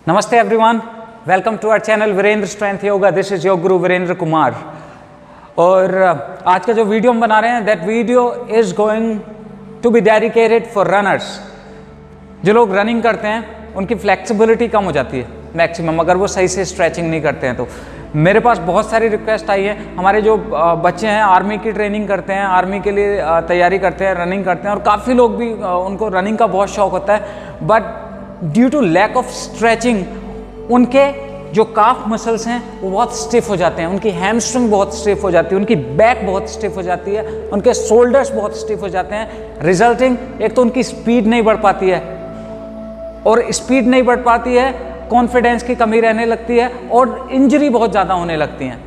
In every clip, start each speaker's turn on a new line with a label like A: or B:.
A: Namaste everyone, welcome to our channel Virendra strength yoga. This is your guru Virendra Kumar. और आज का जो वीडियो हम बना रहे हैं, that video is going to be dedicated for runners. जो लोग रनिंग करते हैं उनकी फ्लेक्सिबिलिटी कम हो जाती है मैक्सिमम, अगर वो सही से स्ट्रेचिंग नहीं करते हैं. तो मेरे पास बहुत सारी रिक्वेस्ट आई है. हमारे जो बच्चे हैं आर्मी की ट्रेनिंग करते हैं, आर्मी के लिए तैयारी करते हैं, रनिंग करते हैं, और काफ़ी लोग भी उनको रनिंग का बहुत शौक होता है, but due to lack of stretching उनके जो काफ मसल्स हैं वो बहुत स्टिफ हो जाते हैं, उनकी हैमस्ट्रिंग बहुत स्टिफ हो जाती है, उनकी बैक बहुत स्टिफ हो जाती है, उनके शोल्डर्स बहुत स्टिफ हो जाते हैं. रिजल्टिंग एक तो उनकी स्पीड नहीं बढ़ पाती है, और स्पीड नहीं बढ़ पाती है, कॉन्फिडेंस की कमी रहने लगती है, और इंजरी बहुत ज़्यादा होने लगती हैं.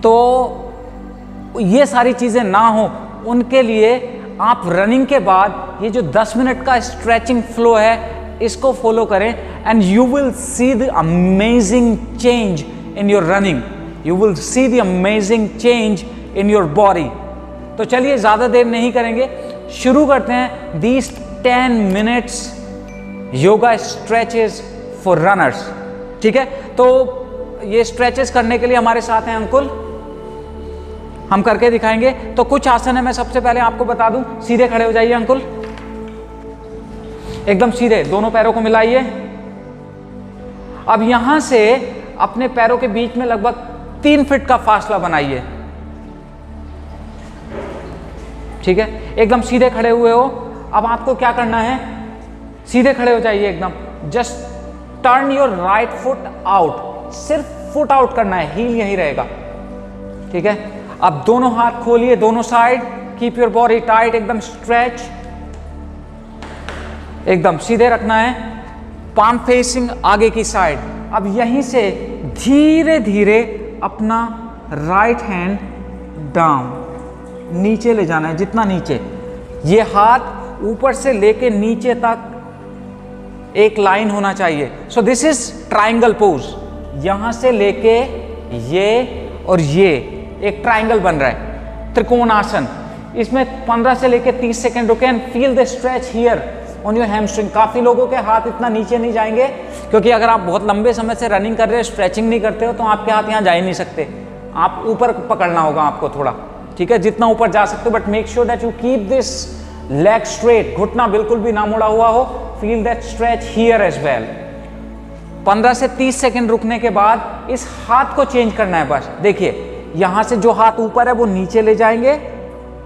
A: तो ये सारी चीज़ें ना हो उनके लिए आप रनिंग के बाद ये जो 10 मिनट का स्ट्रेचिंग फ्लो है इसको फॉलो करें, and you will see the amazing change in your running. You will see the amazing change in your body. तो चलिए ज़्यादा देर नहीं करेंगे, शुरू करते हैं these 10 minutes yoga stretches for runners. ठीक है, तो ये स्ट्रेचेस करने के लिए हमारे साथ हैं अंकुल, हम करके दिखाएंगे. तो कुछ आसन है, मैं सबसे पहले आपको बता दूं. सीधे खड़े हो जाइए अंकुल, एकदम सीधे, दोनों पैरों को मिलाइए. अब यहां से अपने पैरों के बीच में लगभग 3 फीट का फासला बनाइए. ठीक है, एकदम सीधे खड़े हुए हो. अब आपको क्या करना है, सीधे खड़े हो जाइए एकदम. Just turn your right foot out, सिर्फ फुट आउट करना है, हील यहीं रहेगा. ठीक है, अब दोनों हाथ खोलिए दोनों side, keep your body tight, एकदम स्ट्रेच, एकदम सीधे रखना है, पाम फेसिंग आगे की साइड. अब यहीं से धीरे धीरे अपना राइट हैंड डाउन, नीचे ले जाना है, जितना नीचे. ये हाथ ऊपर से लेके नीचे तक एक लाइन होना चाहिए. So this is triangle pose. यहां से लेके ये और ये एक ट्राइंगल बन रहा है, त्रिकोणासन. इसमें 15 से लेके 30 सेकेंड रुके and feel the stretch here on your hamstring. काफ़ी लोगों के हाथ इतना नीचे नहीं जाएंगे, क्योंकि अगर आप बहुत लंबे समय से रनिंग कर रहे हो, स्ट्रेचिंग नहीं करते हो, तो आपके हाथ यहाँ जा ही नहीं सकते. आप ऊपर पकड़ना होगा आपको थोड़ा. ठीक है, जितना ऊपर जा सकते हो, but make sure that you keep this leg straight, घुटना बिल्कुल भी ना मुड़ा हुआ हो. Feel that stretch here as well. 15 से 30 सेकेंड रुकने के बाद इस हाथ को चेंज करना है. बस देखिए, यहां से जो हाथ ऊपर है वो नीचे ले जाएंगे,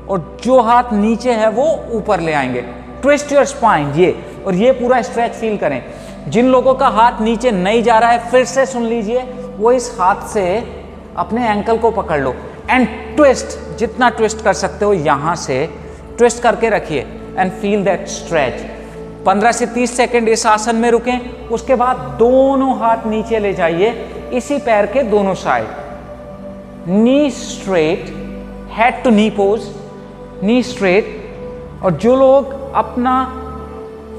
A: और जो हाथ नीचे है वो ऊपर ले आएंगे. ट्विस्ट योर स्पाइन, ये और ये पूरा स्ट्रेच फील करें. जिन लोगों का हाथ नीचे नहीं जा रहा है, फिर से सुन लीजिए, वो इस हाथ से अपने एंकल को पकड़ लो एंड ट्विस्ट, जितना ट्विस्ट कर सकते हो यहां से ट्विस्ट करके रखिए एंड फील दैट स्ट्रेच. 15 से 30 सेकेंड इस आसन में रुकें. उसके बाद दोनों हाथ नीचे ले जाइए, इसी पैर के दोनों side, knee straight, head to knee pose, knee straight. और जो लोग अपना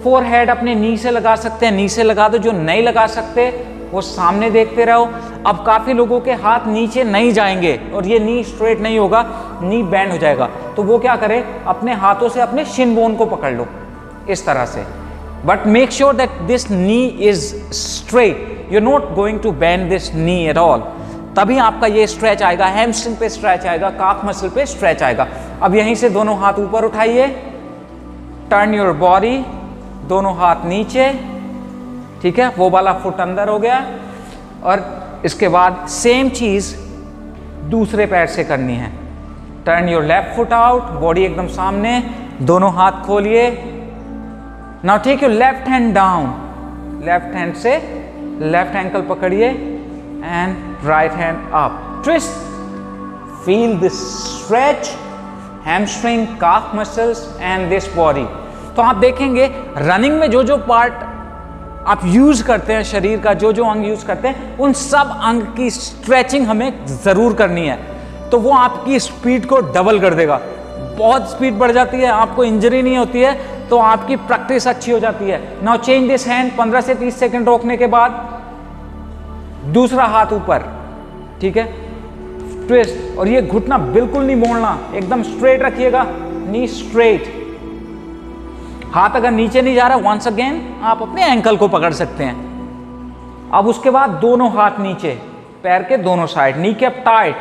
A: फोरहेड अपने नी से लगा सकते हैं, नी से लगा दो. जो नहीं लगा सकते वो सामने देखते रहो. अब काफ़ी लोगों के हाथ नीचे नहीं जाएंगे और ये नी स्ट्रेट नहीं होगा, नी बैंड हो जाएगा. तो वो क्या करें, अपने हाथों से अपने शिन बोन को पकड़ लो इस तरह से. But make sure that this knee is straight. You are not going to bend this knee at all. तभी आपका ये स्ट्रेच आएगा, हैमस्ट्रिंग पे स्ट्रेच आएगा, काफ मसल पे स्ट्रेच आएगा. अब यहीं से दोनों हाथ ऊपर उठाइए, टर्न योर बॉडी, दोनों हाथ नीचे. ठीक है, वो वाला फुट अंदर हो गया. और इसके बाद सेम चीज दूसरे पैर से करनी है. Turn your left foot out, body एकदम सामने, दोनों हाथ खोलिए. Now take your left hand down, left hand से लेफ्ट एंकल पकड़िए and right hand up. Twist, feel this stretch, hamstring, calf muscles and this body. तो आप देखेंगे रनिंग में जो जो पार्ट आप यूज करते हैं, शरीर का जो जो अंग यूज करते हैं, उन सब अंग की स्ट्रेचिंग हमें जरूर करनी है. तो वो आपकी स्पीड को डबल कर देगा. बहुत स्पीड बढ़ जाती है, आपको इंजरी नहीं होती है, तो आपकी प्रैक्टिस अच्छी हो जाती है. Now change this hand. 15 से 30 सेकेंड रोकने के बाद दूसरा हाथ ऊपर. ठीक है, ट्विस्ट, और ये घुटना बिल्कुल नहीं मोड़ना, एकदम स्ट्रेट रखिएगा, नी स्ट्रेट. हाथ अगर नीचे नहीं जा रहा, वंस अगेन आप अपने एंकल को पकड़ सकते हैं. अब उसके बाद दोनों हाथ नीचे, पैर के दोनों side, knee cap tight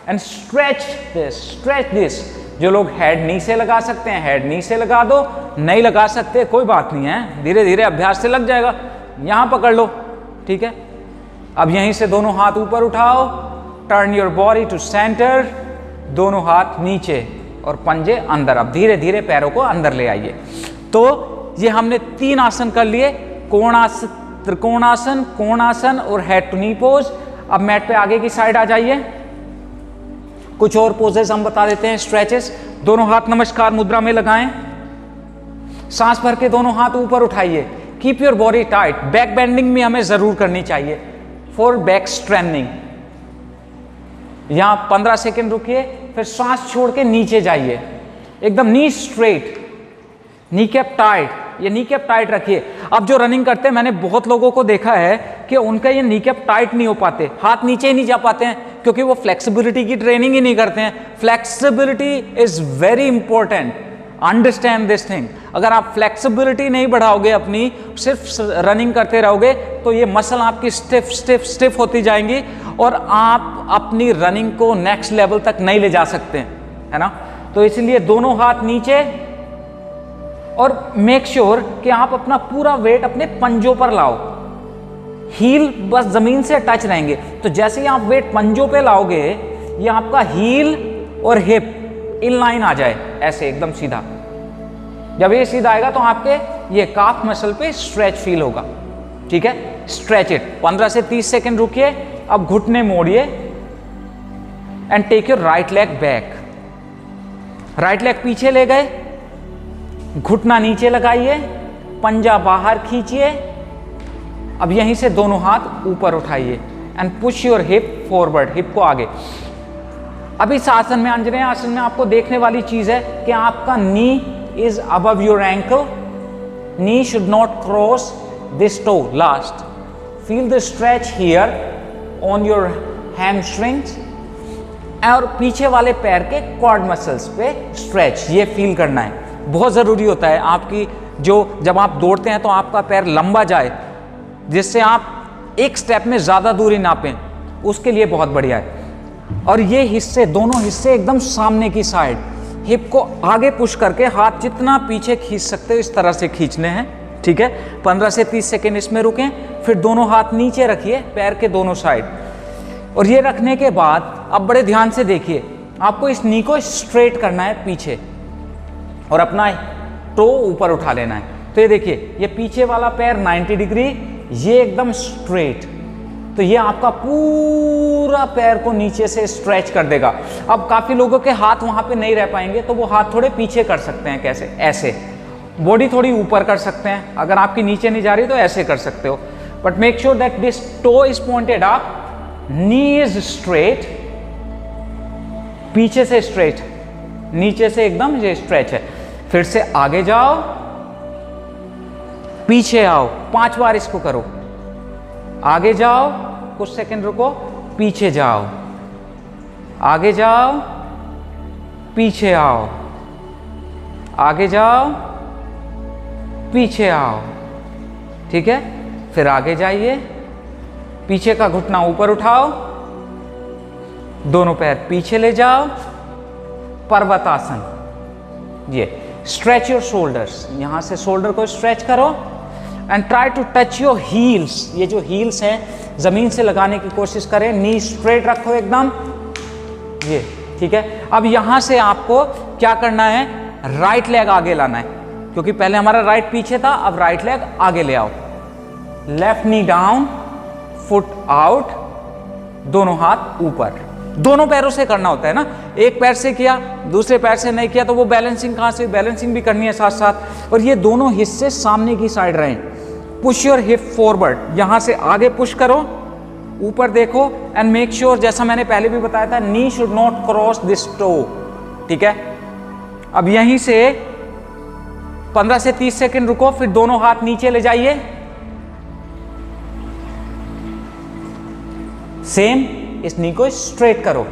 A: and stretch this. जो लोग हेड नी से लगा सकते हैं हेड नी से लगा दो, नहीं लगा सकते कोई बात नहीं है, धीरे धीरे अभ्यास से लग जाएगा। यहां पकड़ लो, ठीक है। अब यहीं से दोनों हाथ ऊपर उठाओ, turn your body to centre, दोनों हाथ नीचे और पंजे अंदर। अब धीरे धीरे पैरों को अंदर ले आइए। तो ये हमने 3 आसन कर लिए, कोणासन, त्रिकोणासन, कोणासन और हेड टू नी पोज। अब मैट पे आगे की साइड आ जाइए। कुछ और पोजेस हम बता देते हैं, स्ट्रेचेस। दोनों हाथ नमस्कार मुद्रा में लगाएं, सांस भर के दोनों हाथ ऊपर उठाइए। Keep your body tight, back bending भी हमें जरूर करनी चाहिए फॉर बैक स्ट्रेनिंग। यहां 15 सेकेंड रुकिए, फिर सांस छोड़ के नीचे जाइए, एकदम knee straight, knee cap tight. ये नी कैप टाइट रखिए। अब जो रनिंग करते हैं, मैंने बहुत लोगों को देखा है कि उनका ये नी कैप टाइट नहीं हो पाते, हाथ नीचे ही नहीं जा पाते हैं, क्योंकि वो फ्लेक्सिबिलिटी की ट्रेनिंग ही नहीं करते हैं। Flexibility is very important, understand this thing. अगर आप फ्लेक्सिबिलिटी नहीं बढ़ाओगे अपनी, सिर्फ रनिंग करते रहोगे, तो ये मसल आपकी स्टिफ स्टिफ स्टिफ होती जाएंगी और आप अपनी रनिंग को नेक्स्ट लेवल तक नहीं ले जा सकते, है ना। तो इसलिए दोनों हाथ नीचे और मेक श्योर कि आप अपना पूरा वेट अपने पंजों पर लाओ। हील बस जमीन से टच रहेंगे। तो जैसे ही आप वेट पंजों पे लाओगे, ये आपका हील और हिप इन लाइन आ जाए, ऐसे एकदम सीधा। जब ये सीधा आएगा तो आपके ये काफ मसल पे स्ट्रेच फील होगा, ठीक है। Stretch it. 15 से 30 सेकेंड रुकिए। अब घुटने मोड़िए and take your right leg back. Right leg पीछे ले गए, घुटना नीचे लगाइए, पंजा बाहर खींचिए। अब यहीं से दोनों हाथ ऊपर उठाइए and push your hip forward, hip को आगे। अब इस आसन में, अंजनेय आसन में, आपको देखने वाली चीज है कि आपका knee is above your ankle, knee should not cross this toe last. Feel the stretch here on your hamstrings और पीछे वाले पैर के क्वाड मसल्स पे स्ट्रेच, ये फील करना है। बहुत ज़रूरी होता है आपकी, जो जब आप दौड़ते हैं तो आपका पैर लंबा जाए, जिससे आप एक स्टेप में ज़्यादा दूरी नापें, उसके लिए बहुत बढ़िया है। और ये हिस्से, दोनों हिस्से एकदम सामने की साइड, हिप को आगे पुश करके हाथ जितना पीछे खींच सकते हो इस तरह से खींचने हैं, ठीक है। 15 से 30 सेकेंड इसमें रुकें, फिर दोनों हाथ नीचे रखिए, पैर के दोनों साइड। और ये रखने के बाद अब बड़े ध्यान से देखिए, आपको इस नी को स्ट्रेट करना है पीछे और अपना टो ऊपर उठा लेना है। तो ये देखिए, ये पीछे वाला पैर 90 डिग्री, ये एकदम स्ट्रेट। तो ये आपका पूरा पैर को नीचे से स्ट्रेच कर देगा। अब काफी लोगों के हाथ वहां पे नहीं रह पाएंगे, तो वो हाथ थोड़े पीछे कर सकते हैं। कैसे? ऐसे। बॉडी थोड़ी ऊपर कर सकते हैं, अगर आपकी नीचे नहीं जा रही तो ऐसे कर सकते हो। But make sure that this toe is pointed up, knee is straight, पीछे से स्ट्रेट, नीचे से एकदम ये स्ट्रेच है। फिर से आगे जाओ, पीछे आओ, 5 बार इसको करो। आगे जाओ, कुछ सेकंड रुको, पीछे जाओ, आगे जाओ, पीछे आओ, आगे जाओ, पीछे आओ, ठीक है। फिर आगे जाइए, पीछे का घुटना ऊपर उठाओ, दोनों पैर पीछे ले जाओ, पर्वतासन। ये स्ट्रेच योर शोल्डर्स, यहां से शोल्डर को स्ट्रेच करो and try to touch your heels. ये जो हील्स हैं जमीन से लगाने की कोशिश करें, नी स्ट्रेट रखो एकदम, ये ठीक है। अब यहां से आपको क्या करना है, राइट लेग आगे लाना है, क्योंकि पहले हमारा राइट पीछे था, अब राइट लेग आगे ले आओ। Left knee down, foot out, दोनों हाथ ऊपर। दोनों पैरों से करना होता है ना, एक पैर से किया दूसरे पैर से नहीं किया तो वो बैलेंसिंग कहां से, बैलेंसिंग भी करनी है साथ साथ। और ये दोनों हिस्से सामने की साइड रहें। पुश योर हिप फॉरवर्ड, यहां से आगे पुश करो, ऊपर देखो एंड मेक श्योर, जैसा मैंने पहले भी बताया था, knee should not cross this toe, ठीक है। अब यहीं से 15 से 30 सेकंड रुको, फिर दोनों हाथ नीचे ले जाइए, सेम इस नी को स्ट्रेट करो।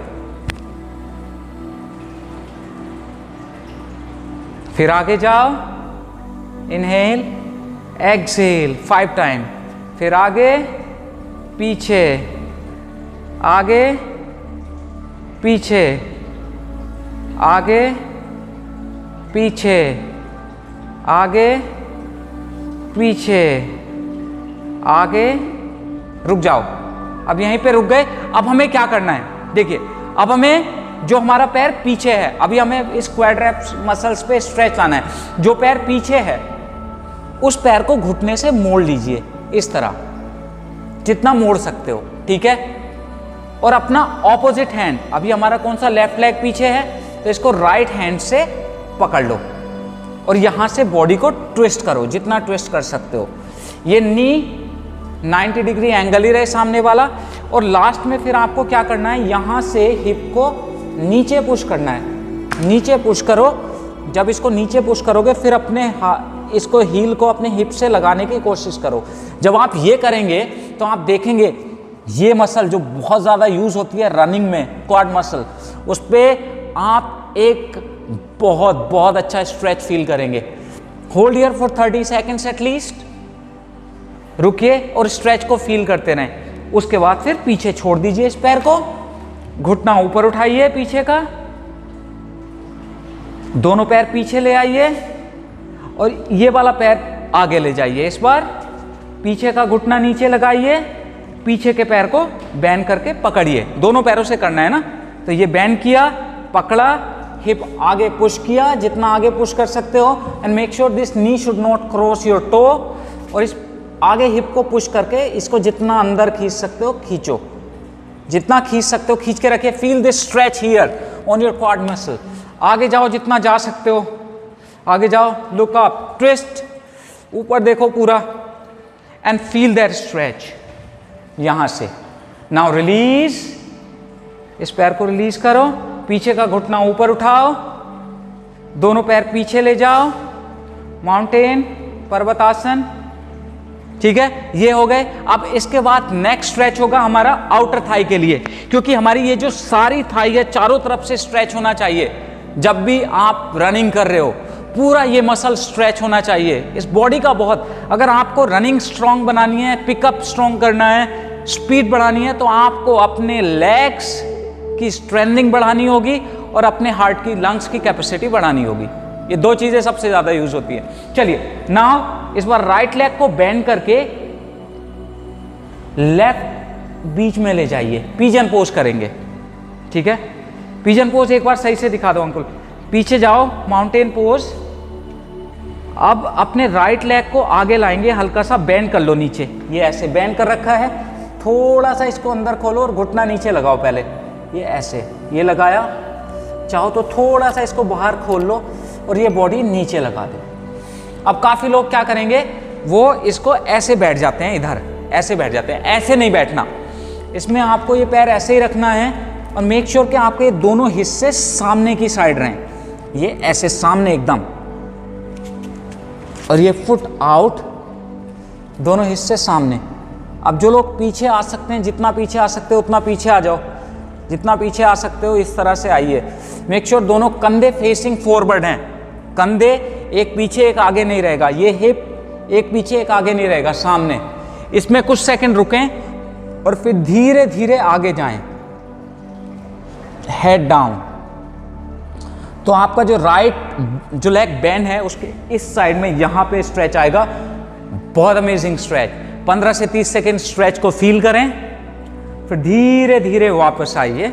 A: फिर आगे जाओ, इनहेल एक्सहेल 5 टाइम, फिर आगे पीछे, आगे पीछे, आगे पीछे, आगे पीछे, आगे। रुक जाओ, अब यहीं पे रुक गए। अब हमें क्या करना है, देखिए अब हमें जो हमारा पैर पीछे है, अभी हमें इस क्वाड्रेप्स मसल्स पे स्ट्रेच लाना है। जो पैर पीछे है उस पैर को घुटने से मोड़ लीजिए इस तरह, जितना मोड़ सकते हो, ठीक है। और अपना ऑपोजिट हैंड, अभी हमारा कौन सा लेफ्ट लेग पीछे है, तो इसको राइट हैंड से पकड़ लो और यहां से बॉडी को ट्विस्ट करो, जितना ट्विस्ट कर सकते हो। ये नी 90 डिग्री एंगल ही रहे सामने वाला। और लास्ट में फिर आपको क्या करना है, यहां से हिप को नीचे पुश करना है, नीचे पुश करो। जब इसको नीचे पुश करोगे फिर अपने इसको हील को अपने हिप से लगाने की कोशिश करो। जब आप ये करेंगे तो आप देखेंगे ये मसल जो बहुत ज़्यादा यूज होती है रनिंग में, क्वाड मसल, उस पर आप एक बहुत बहुत अच्छा स्ट्रेच फील करेंगे। Hold here for 30 seconds at least, रुकिए और स्ट्रेच को फील करते रहें। उसके बाद फिर पीछे छोड़ दीजिए इस पैर को, घुटना ऊपर उठाइए पीछे का, दोनों पैर पीछे ले आइए और ये वाला पैर आगे ले जाइए। इस बार पीछे का घुटना नीचे लगाइए, पीछे के पैर को बैंड करके पकड़िए। दोनों पैरों से करना है ना, तो ये बैंड किया, पकड़ा, हिप आगे पुश किया, जितना आगे पुश कर सकते हो। And make sure this knee should not cross your toe. और इस आगे हिप को पुश करके इसको जितना अंदर खींच सकते हो खींचो, जितना खींच सकते हो खींच के रखिए। Feel this stretch here on your quad muscle. आगे जाओ जितना जा सकते हो, आगे जाओ, लुक अप, ट्विस्ट, ऊपर देखो पूरा, एंड फील दैट स्ट्रेच यहां से। नाउ रिलीज, इस पैर को रिलीज करो, पीछे का घुटना ऊपर उठाओ, दोनों पैर पीछे ले जाओ, माउंटेन पर्वतासन, ठीक है। ये हो गए। अब इसके बाद नेक्स्ट स्ट्रेच होगा हमारा आउटर थाई के लिए, क्योंकि हमारी ये जो सारी थाई है चारों तरफ से स्ट्रेच होना चाहिए। जब भी आप रनिंग कर रहे हो पूरा ये मसल स्ट्रेच होना चाहिए इस बॉडी का बहुत। अगर आपको रनिंग स्ट्रांग बनानी है, पिकअप स्ट्रांग करना है, स्पीड बढ़ानी है, तो आपको अपने लेग्स की स्ट्रेंथनिंग बढ़ानी होगी और अपने हार्ट की, लंग्स की कैपेसिटी बढ़ानी होगी। ये दो चीजें सबसे ज्यादा यूज होती है। चलिए नाउ इस बार राइट लेग को बेंड करके लेफ्ट बीच में ले जाइए, पिजन पोज करेंगे, ठीक है। पिजन पोज एक बार सही से दिखा दो अंकुल, पीछे जाओ, माउंटेन पोज। अब अपने राइट लेग को आगे लाएंगे, हल्का सा बेंड कर लो नीचे, ये ऐसे बेंड कर रखा है, थोड़ा सा इसको अंदर खोलो और घुटना नीचे लगाओ पहले, ये ऐसे, ये लगाया, चाहो तो थोड़ा सा इसको बाहर खोल लो और ये बॉडी नीचे लगा दो। अब काफी लोग क्या करेंगे, वो इसको ऐसे बैठ जाते हैं, इधर ऐसे बैठ जाते हैं, ऐसे नहीं बैठना। इसमें आपको ये पैर ऐसे ही रखना है और मेक श्योर कि आपके ये दोनों हिस्से सामने की साइड रहें, ये ऐसे सामने एकदम, और ये फुट आउट, दोनों हिस्से सामने। अब जो लोग पीछे आ सकते हैं, जितना पीछे आ सकते हो उतना पीछे आ जाओ, जितना पीछे आ सकते हो इस तरह से आइए। मेक श्योर दोनों कंधे फेसिंग फॉरवर्ड हैं, कंधे एक पीछे एक आगे नहीं रहेगा, ये हिप एक पीछे एक आगे नहीं रहेगा, सामने। इसमें कुछ सेकंड रुकें और फिर धीरे धीरे आगे जाएं, हेड डाउन। तो आपका जो राइट जो लेग बैंड है उसके इस साइड में यहां पे स्ट्रेच आएगा, बहुत अमेजिंग स्ट्रेच। 15 से 30 सेकंड स्ट्रेच को फील करें, फिर धीरे धीरे वापस आइए,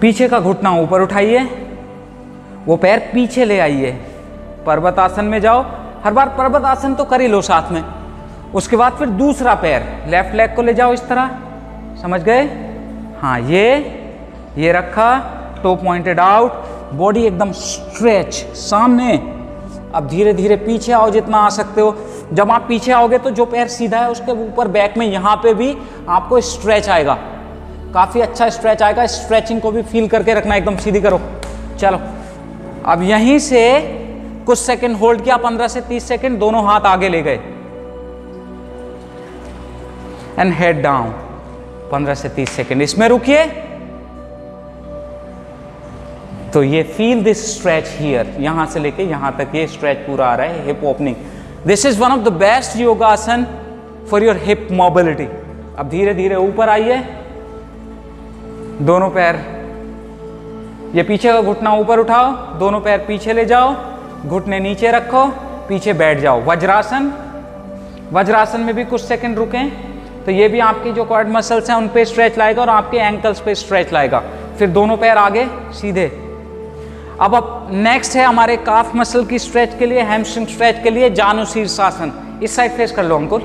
A: पीछे का घुटना ऊपर उठाइए, वो पैर पीछे ले आइए, पर्वत आसन में जाओ। हर बार पर्वत आसन तो कर ही लो साथ में। उसके बाद फिर दूसरा पैर लेफ्ट लेग को ले जाओ इस तरह, समझ गए? हाँ, ये रखा, टो पॉइंटेड आउट, बॉडी एकदम स्ट्रेच सामने। अब धीरे धीरे पीछे आओ जितना आ सकते हो। जब आप पीछे आओगे तो जो पैर सीधा है उसके ऊपर बैक में यहाँ पे भी आपको स्ट्रेच आएगा, काफी अच्छा स्ट्रेच आएगा। स्ट्रेचिंग को भी फील करके रखना, एकदम सीधी करो। चलो अब यहीं से कुछ सेकंड होल्ड किया, 15 से 30 सेकंड, दोनों हाथ आगे ले गए एंड हेड डाउन। 15 से 30 सेकंड इसमें रुकिए। तो ये फील दिस स्ट्रेच हियर, यहां से लेके यहां तक ये स्ट्रेच पूरा आ रहा है, hip opening. This is one of the best योगासन फॉर योर हिप मोबिलिटी। अब धीरे धीरे ऊपर आइए, दोनों पैर, ये पीछे का घुटना ऊपर उठाओ, दोनों पैर पीछे ले जाओ, घुटने नीचे रखो, पीछे बैठ जाओ। वज्रासन, वज्रासन में भी कुछ सेकंड रुकें, तो ये भी आपकी जो क्वाड मसल्स हैं उन पे स्ट्रेच लाएगा और आपके एंकल्स पे स्ट्रेच लाएगा। फिर दोनों पैर आगे सीधे। अब नेक्स्ट है हमारे काफ मसल की स्ट्रेच के लिए, हैमस्ट्रिंग स्ट्रेच के लिए जानु शीर्षासन। इस साइड फेस कर लो अंकुर।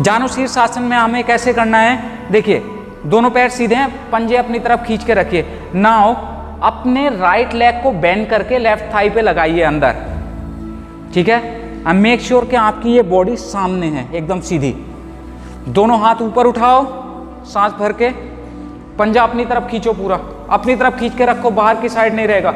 A: जानु शीर्षासन में हमें कैसे करना है, देखिए दोनों पैर सीधे हैं, पंजे अपनी तरफ खींच के रखिए। नाउ अपने राइट लेग को बेंड करके लेफ्ट थाई पे लगाइए अंदर, ठीक है। एंड मेक श्योर कि आपकी ये बॉडी सामने है, एकदम सीधी। दोनों हाथ ऊपर उठाओ, सांस भर के, पंजा अपनी तरफ खींचो, पूरा अपनी तरफ खींच के रखो, बाहर की साइड नहीं रहेगा।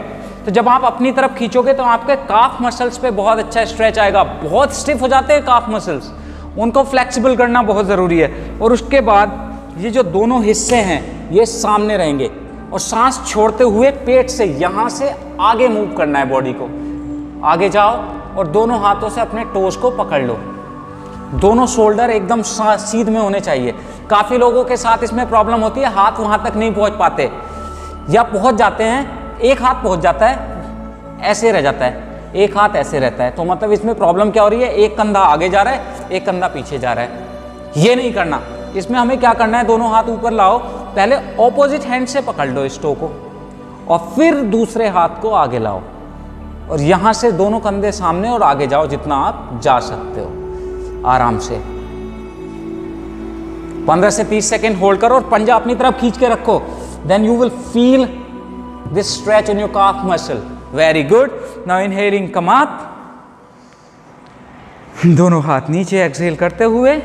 A: तो जब आप अपनी तरफ खींचोगे तो आपके काफ मसल्स पे बहुत अच्छा स्ट्रेच आएगा। बहुत स्टिफ हो जाते हैं काफ मसल्स, उनको फ्लेक्सिबल करना बहुत ज़रूरी है। और उसके बाद ये जो दोनों हिस्से हैं ये सामने रहेंगे और सांस छोड़ते हुए पेट से यहाँ से आगे मूव करना है बॉडी को। आगे जाओ और दोनों हाथों से अपने टोज को पकड़ लो। दोनों शोल्डर एकदम सीध में होने चाहिए। काफ़ी लोगों के साथ इसमें प्रॉब्लम होती है, हाथ वहाँ तक नहीं पहुँच पाते या पहुँच जाते हैं, एक हाथ पहुँच जाता है, ऐसे रह जाता है, एक हाथ ऐसे रहता है। तो मतलब इसमें प्रॉब्लम क्या हो रही है, एक कंधा आगे जा रहा है, एक कंधा पीछे जा रहा है। ये नहीं करना। इसमें हमें क्या करना है, दोनों हाथ ऊपर लाओ, पहले ऑपोजिट हैंड से पकड़ लो इस टो को और फिर दूसरे हाथ को आगे लाओ और यहां से दोनों कंधे सामने और आगे जाओ जितना आप जा सकते हो आराम से। 15 से 30 सेकेंड होल्ड करो और पंजा अपनी तरफ खींच के रखो। Then you will feel this stretch in your calf muscle. Very good. Now inhaling, come up, दोनों हाथ नीचे, एक्सहेल करते हुए।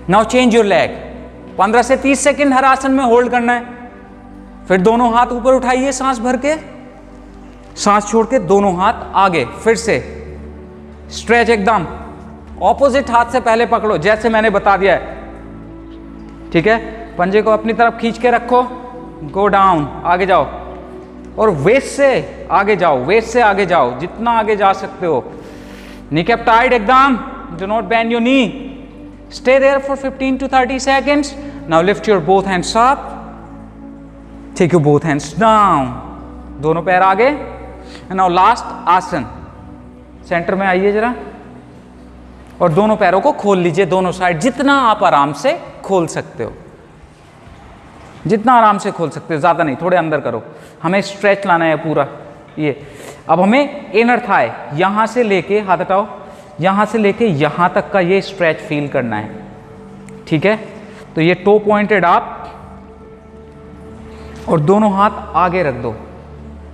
A: Now change your leg. 15 से 30 सेकेंड हर आसन में होल्ड करना है। फिर दोनों हाथ ऊपर उठाइए सांस भर के, सांस छोड़ के दोनों हाथ आगे, फिर से स्ट्रेच एकदम। ऑपोजिट हाथ से पहले पकड़ो जैसे मैंने बता दिया है, ठीक है। पंजे को अपनी तरफ खींच के रखो, गो डाउन, आगे जाओ और वेस्ट से आगे जाओ, वेस्ट से आगे जाओ जितना आगे जा सकते हो। नी कैप टाइट एकदम, do not bend your knee. Stay there for 15 to 30 seconds. Now lift your both hands up. Take your both hands down. दोनों पैर आगे। And now last आसन। सेंटर में आइए जरा और दोनों पैरों को खोल लीजिए दोनों साइड, जितना आप आराम से खोल सकते हो, जितना आराम से खोल सकते हो, ज़्यादा नहीं, थोड़े अंदर करो। हमें स्ट्रेच लाना है पूरा ये। अब हमें इनर थाई, यहाँ से लेके, हाथ हटाओ, यहाँ से लेके यहाँ तक का ये स्ट्रेच फील करना है, ठीक है। तो ये टो पॉइंटेड आप और दोनों हाथ आगे रख दो,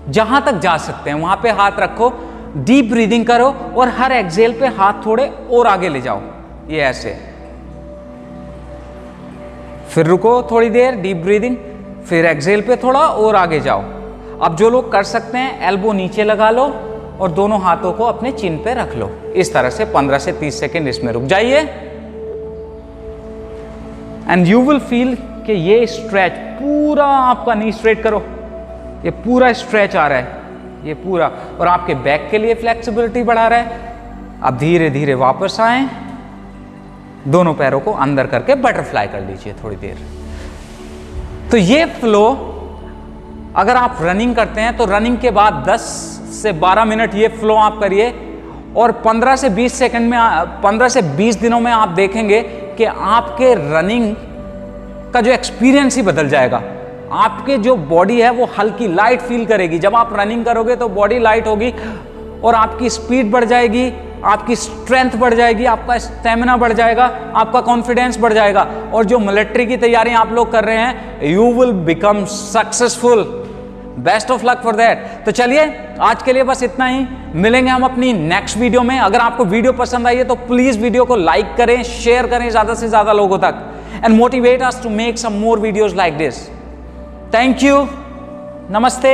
A: जहाँ तक जा सकते हैं वहाँ पे हाथ रखो। डीप ब्रीदिंग करो और हर एक्सहेल पे हाथ थोड़े और आगे ले जाओ, ये ऐसे। फिर रुको थोड़ी देर, डीप ब्रीदिंग, फिर एक्सहेल पे थोड़ा और आगे जाओ। अब जो लोग कर सकते हैं एल्बो नीचे लगा लो और दोनों हाथों को अपने चिन पे रख लो। इस तरह से 15 से 30 सेकेंड इसमें रुक जाइए एंड यू विल फील कि ये स्ट्रेच पूरा आपका नी स्ट्रेट करो, ये पूरा स्ट्रेच आ रहा है, ये पूरा, और आपके बैक के लिए फ्लेक्सिबिलिटी बढ़ा रहा है। अब धीरे धीरे वापस आए, दोनों पैरों को अंदर करके बटरफ्लाई कर लीजिए थोड़ी देर। तो ये फ्लो अगर आप रनिंग करते हैं तो रनिंग के बाद 10 से 12 मिनट ये फ्लो आप करिए और 15 से 20 सेकंड में, 15 से 20 दिनों में आप देखेंगे कि आपके रनिंग का जो एक्सपीरियंस ही बदल जाएगा। आपके जो बॉडी है वो हल्की लाइट फील करेगी। जब आप रनिंग करोगे तो बॉडी लाइट होगी और आपकी स्पीड बढ़ जाएगी, आपकी स्ट्रेंथ बढ़ जाएगी, आपका स्टेमिना बढ़ जाएगा, आपका कॉन्फिडेंस बढ़ जाएगा। और जो मिलिट्री की तैयारी आप लोग कर रहे हैं, you will become successful. Best of luck for that. तो चलिए आज के लिए बस इतना ही, मिलेंगे हम अपनी नेक्स्ट वीडियो में। अगर आपको वीडियो पसंद आई है तो प्लीज वीडियो को लाइक करें, शेयर करें ज्यादा से ज्यादा लोगों तक, and motivate us to make some more videos like this. Thank you, नमस्ते।